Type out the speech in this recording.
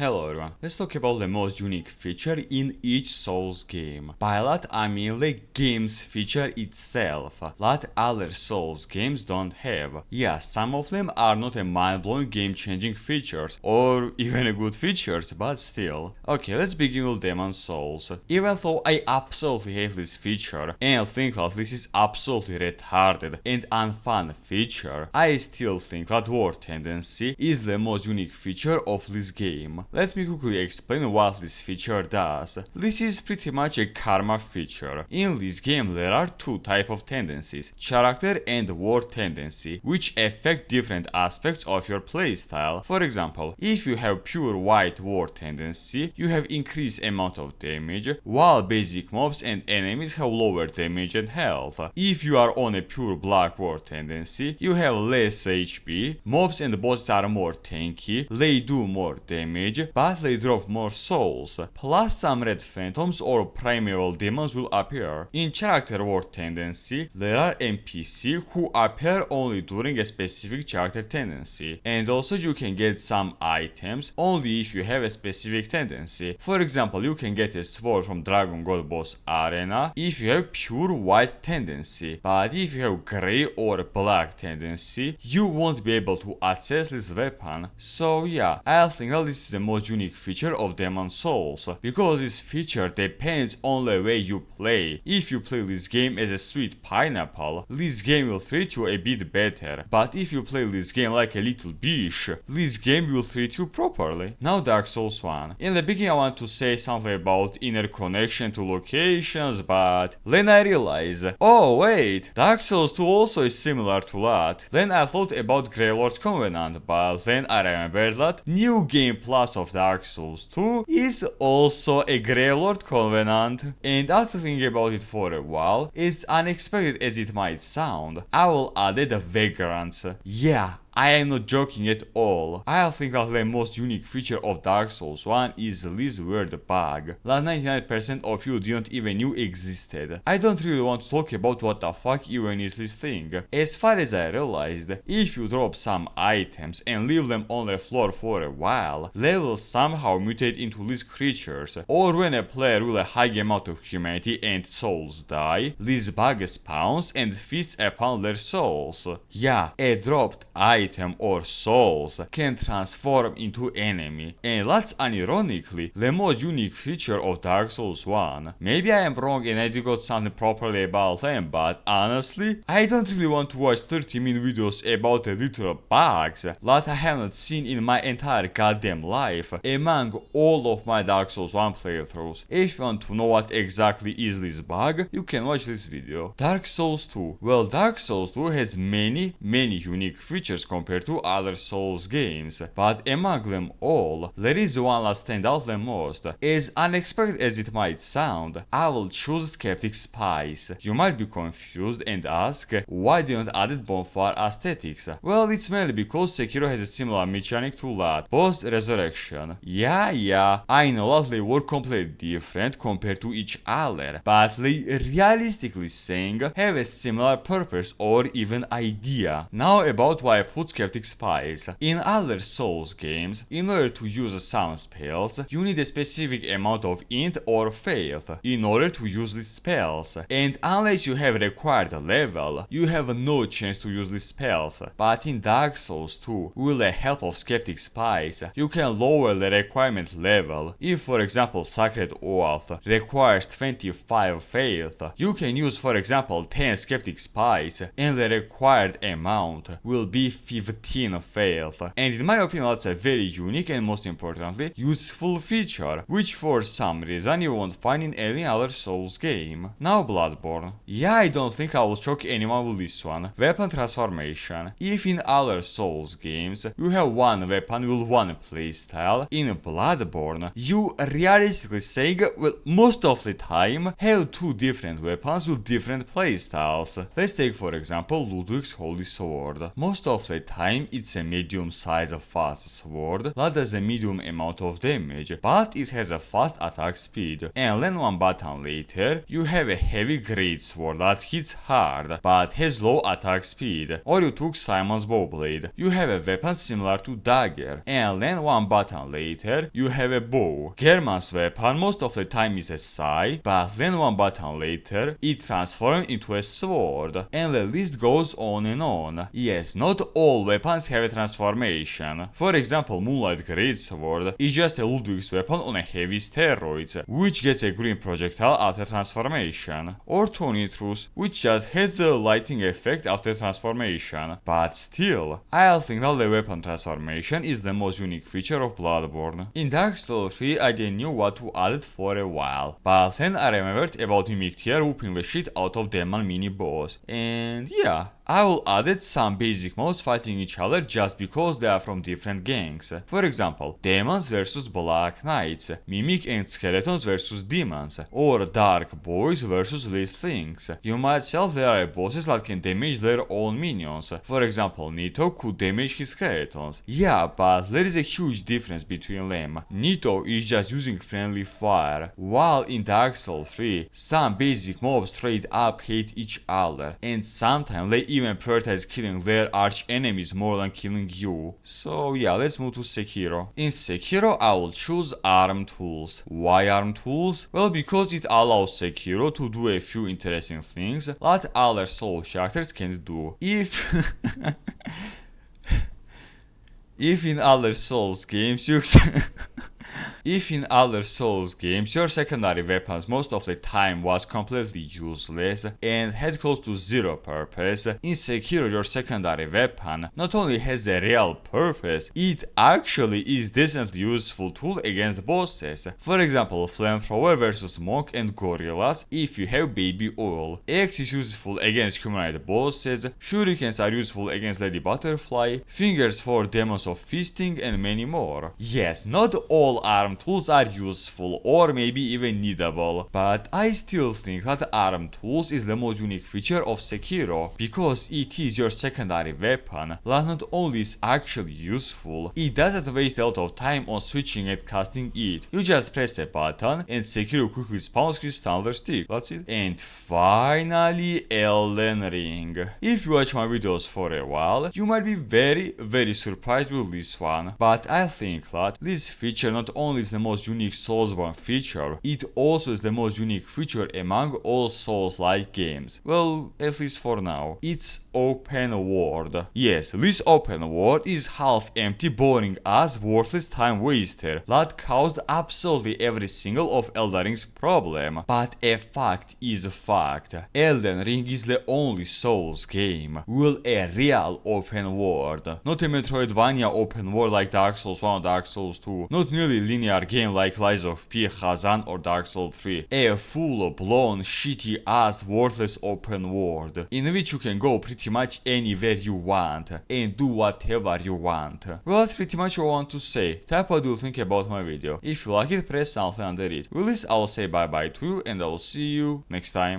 Hello everyone, let's talk about the most unique feature in each Souls game. By that I mean the game's feature itself, that other Souls games don't have. Yeah, some of them are not a mind-blowing game-changing features, or even a good features, but still. Okay, let's begin with Demon Souls. Even though I absolutely hate this feature, and think that this is absolutely retarded and unfun feature, I still think that War Tendency is the most unique feature of this game. Let me quickly explain what this feature does. This is pretty much a karma feature. In this game there are two types of tendencies, character and war tendency, which affect different aspects of your playstyle. For example, if you have pure white war tendency, you have increased amount of damage, while basic mobs and enemies have lower damage and health. If you are on a pure black war tendency, you have less HP, mobs and bosses are more tanky, they do more damage, but they drop more souls, plus some red phantoms or primeval demons will appear. In character war tendency, there are NPC who appear only during a specific character tendency, and also you can get some items only if you have a specific tendency. For example, you can get a sword from Dragon God Boss Arena if you have pure white tendency, but if you have grey or black tendency, you won't be able to access this weapon. So yeah, I think that this is the most unique feature of Demon Souls, because this feature depends on the way you play. If you play this game as a sweet pineapple, this game will treat you a bit better, but if you play this game like a little bitch, this game will treat you properly. Now Dark Souls 1. In the beginning I want to say something about inner connection to locations, but then I realized, oh wait, Dark Souls 2 also is similar to that. Then I thought about Greylord's Covenant, but then I remembered that New Game Plus of Dark Souls 2 is also a Greylord Covenant. And after thinking about it for a while, as unexpected as it might sound, I will add the Vagrants. Yeah, I am not joking at all. I think that the most unique feature of Dark Souls 1 is this weird bug that 99% of you didn't even knew existed. I don't really want to talk about what the fuck even is this thing. As far as I realized, if you drop some items and leave them on the floor for a while, they will somehow mutate into these creatures, or when a player with a high amount of humanity and souls die, this bug spawns and feasts upon their souls. Yeah, a dropped item or souls can transform into enemy, and that's unironically the most unique feature of Dark Souls 1. Maybe I am wrong and I got something properly about them, but honestly, I don't really want to watch 30-minute videos about the literal bugs that I haven't seen in my entire goddamn life among all of my Dark Souls 1 playthroughs. If you want to know what exactly is this bug, you can watch this video. Dark Souls 2. Well, Dark Souls 2 has many unique features compared to other Souls games, but among them all, there is one that stands out the most. As unexpected as it might sound, I will choose Skeptic Spice. You might be confused and ask, why didn't add bonfire aesthetics? Well, it's mainly because Sekiro has a similar mechanic to that, boss resurrection. Yeah, I know that they were completely different compared to each other, but they realistically saying have a similar purpose or even idea. Now about why I put Skeptic Spice. In other Souls games, in order to use some spells, you need a specific amount of int or faith in order to use these spells, and unless you have required level, you have no chance to use these spells. But in Dark Souls 2, with the help of Skeptic Spice, you can lower the requirement level. If for example Sacred Oath requires 25 faith, you can use for example 10 Skeptic Spice and the required amount will be 15 faith, and in my opinion that's a very unique and most importantly useful feature, which for some reason you won't find in any other Souls game. Now Bloodborne. Yeah, I don't think I will shock anyone with this one. Weapon transformation. If in other Souls games you have one weapon with one playstyle, in Bloodborne you realistically saying well most of the time have two different weapons with different playstyles. Let's take for example Ludwig's Holy Sword. Most of the the time it's a medium-sized fast sword that does a medium amount of damage, but it has a fast attack speed. And then one button later, you have a heavy greatsword that hits hard, but has low attack speed. Or you took Simon's bowblade. You have a weapon similar to dagger. And then one button later, you have a bow. German's weapon most of the time is a scythe, but then one button later, it transforms into a sword. And the list goes on and on. Yes, not all weapons have a transformation. For example, Moonlight Greatsword is just a Ludwig's weapon on a heavy steroids, which gets a green projectile after transformation. Or Tonitrus, which just has a lighting effect after transformation. But still, I think that the weapon transformation is the most unique feature of Bloodborne. In Dark Souls 3, I didn't know what to add it for a while, but then I remembered about Mimic Tier whooping the shit out of Demon mini boss, and yeah, I will add some basic mobs fighting each other just because they are from different gangs. For example, demons versus black knights, mimic and skeletons versus demons, or dark boys versus listlings. You might tell there are bosses that can damage their own minions. For example, Nito could damage his skeletons. Yeah, but there is a huge difference between them. Nito is just using friendly fire, while in Dark Souls 3, some basic mobs straight up hate each other, and sometimes they even prioritize killing their arch enemies more than killing you. So yeah, let's move to Sekiro. In Sekiro, I will choose arm tools. Why arm tools? Well, because it allows Sekiro to do a few interesting things that other Souls characters can't do. If in other Souls games your secondary weapons most of the time was completely useless and had close to zero purpose, in Sekiro your secondary weapon not only has a real purpose, it actually is decently useful tool against bosses. For example, flamethrower versus monk and gorillas if you have baby oil. Axe is useful against humanoid bosses, shurikens are useful against lady butterfly, fingers for demons of feasting, and many more. Yes, not all arm tools are useful or maybe even needable, but I still think that arm tools is the most unique feature of Sekiro, because it is your secondary weapon that not only is actually useful, it doesn't waste a lot of time on switching and casting it. You just press a button and Sekiro quickly spawns his standard stick, that's it. And finally, Elden Ring. If you watch my videos for a while, you might be very surprised with this one, but I think that this feature not only is the most unique Soulsborne feature, it also is the most unique feature among all Souls-like games. Well, at least for now. It's open world. Yes, this open world is half empty, boring ass, worthless time waster that caused absolutely every single of Elden Ring's problem. But a fact is a fact. Elden Ring is the only Souls game with a real open world. Not a Metroidvania open world like Dark Souls 1 or Dark Souls 2. Not nearly linear game like Lies of P, Hazan or Dark Souls 3. A full-blown, shitty ass, worthless open world in which you can go pretty much anywhere you want and do whatever you want. Well, that's pretty much what I want to say. Type what you think about my video. If you like it, press something under it. With this, I will say bye bye to you and I will see you next time.